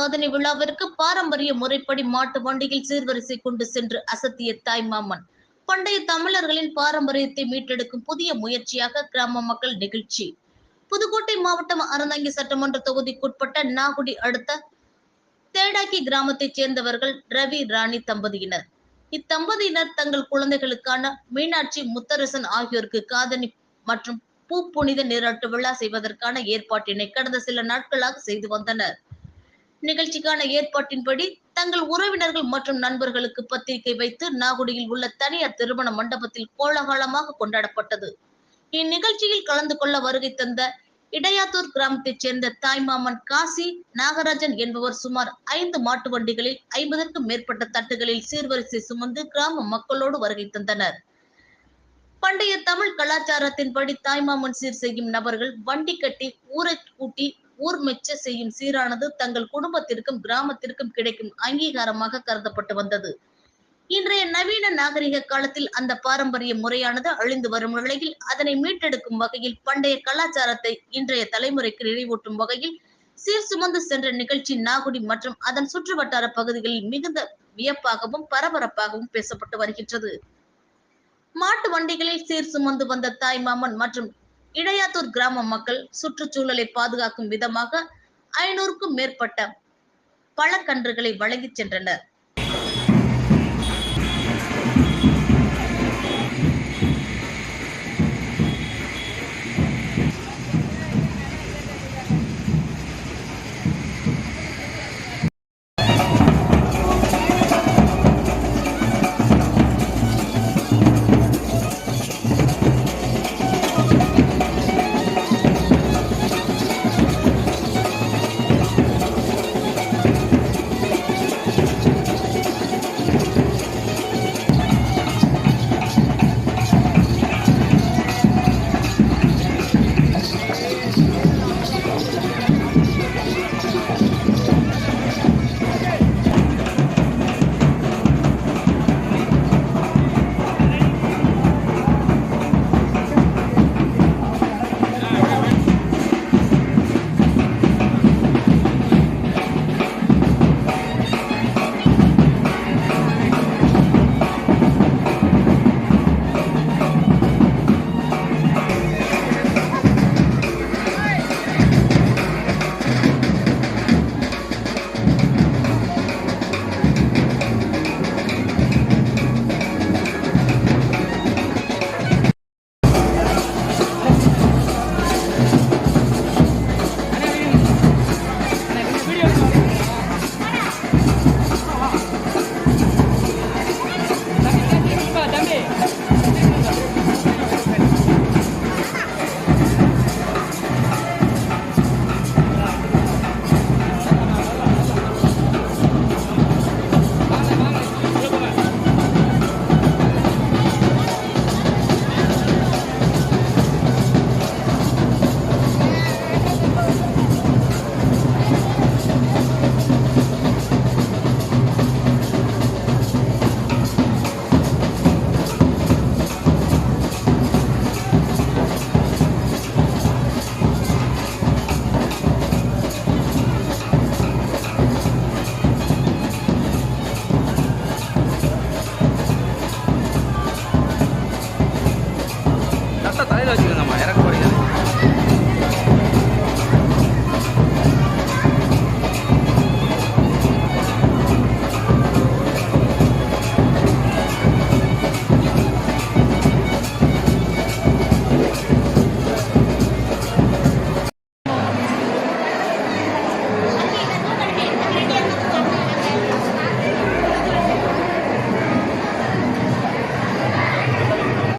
சாதனை விழாவிற்கு பாரம்பரிய முறைப்படி மாட்டு வண்டியில் சீர்வரிசை கொண்டு சென்று அசத்திய தாய்மாமன். பண்டைய தமிழர்களின் பாரம்பரியத்தை மீட்டெடுக்கும் புதிய முயற்சியாக கிராம மக்கள் நிகழ்ச்சி. புதுக்கோட்டை மாவட்டம் அறந்தாங்கி சட்டமன்ற தொகுதிக்குட்பட்ட நாகுடி அடுத்த தேடாக்கி கிராமத்தைச் சேர்ந்தவர்கள் ரவி ராணி தம்பதியினர். இத்தம்பதியினர் தங்கள் குழந்தைகளுக்கான மீனாட்சி முத்தரசன் ஆகியோருக்கு காதணி மற்றும் பூப்புனித நீராட்டு விழா செய்வதற்கான ஏற்பாட்டினை கடந்த சில நாட்களாக செய்து வந்தனர். நிகழ்ச்சிக்கான ஏற்பாட்டின்படி தங்கள் உறவினர்கள் மற்றும் நண்பர்களுக்கு பத்திரிகை வைத்து நாகுடியில் உள்ள தனியார் திருமண மண்டபத்தில் கோலாகலமாக கொண்டாடப்பட்டது. இந்நிகழ்ச்சியில் கலந்து கொள்ள வருகை தந்த இடையாத்தூர் கிராமத்தைச் சேர்ந்த தாய்மாமன் காசி நாகராஜன் என்பவர் சுமார் 5 மாட்டு வண்டிகளில் 50க்கும் மேற்பட்ட தட்டுகளில் சீர்வரிசை சுமந்து கிராம மக்களோடு வருகை தந்தனர். பண்டைய தமிழ் கலாச்சாரத்தின்படி தாய்மாமன் சீர் செய்யும் நபர்கள் வண்டி கட்டி ஊரை கூட்டி ஊர் மெச்ச செய்யும் சீரானது தங்கள் குடும்பத்திற்கும் கிராமத்திற்கும் கிடைக்கும் அங்கீகாரமாக கருதப்பட்டு வந்தது. இன்றைய நவீன நாகரிக காலத்தில் அந்த பாரம்பரிய முறையானது அழிந்து வரும் நிலையில் அதனை மீட்டெடுக்கும் வகையில் பண்டைய கலாச்சாரத்தை இன்றைய தலைமுறைக்கு நினைவூட்டும் வகையில் சீர் சுமந்து சென்ற நிகழ்ச்சி நாகுடி மற்றும் அதன் சுற்றுவட்டார பகுதிகளில் மிகுந்த வியப்பாகவும் பரபரப்பாகவும் பேசப்பட்டு வருகின்றது. மாட்டு வண்டிகளில் சீர் சுமந்து வந்த தாய்மாமன் மற்றும் இடையாத்தூர் கிராம மக்கள் சுற்றுச்சூழலை பாதுகாக்கும் விதமாக 500க்கும் மேற்பட்ட பழக்கன்றுகளை வழங்கிச் சென்றனர்.